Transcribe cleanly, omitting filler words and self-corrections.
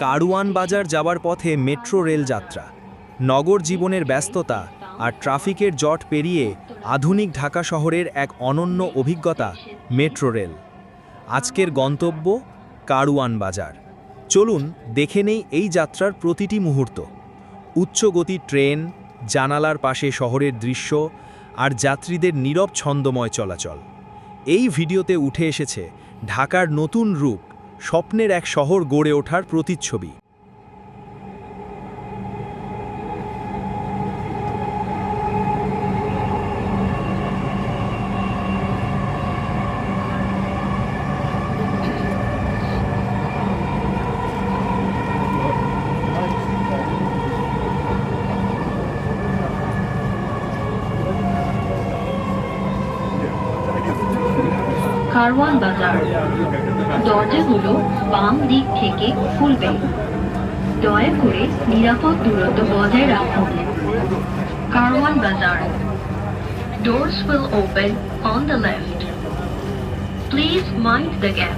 কারওয়ান বাজার যাওয়ার পথে মেট্রো রেল যাত্রা, নগর জীবনের ব্যস্ততা আর ট্রাফিকের জট পেরিয়ে আধুনিক ঢাকা শহরের এক অনন্য অভিজ্ঞতা মেট্রো রেল। আজকের গন্তব্য কারওয়ান বাজার। চলুন দেখে নেই এই যাত্রার প্রতিটি মুহূর্ত। উচ্চগতির ট্রেন, জানালার পাশে শহরের দৃশ্য আর যাত্রীদের নীরব ছন্দময় চলাচল। এই ভিডিওতে উঠে এসেছে ঢাকার নতুন রূপ, স্বপ্নের এক শহর গড়ে ওঠার প্রতিচ্ছবি। কারওয়ান বাজার। দরজাগুলো বাম দিক থেকে খুলবে। দয়া করে নিরাপদ দূরত্ব বজায় রাখুন। কারওয়ান বাজার। Doors will open on the left. Please mind the gap.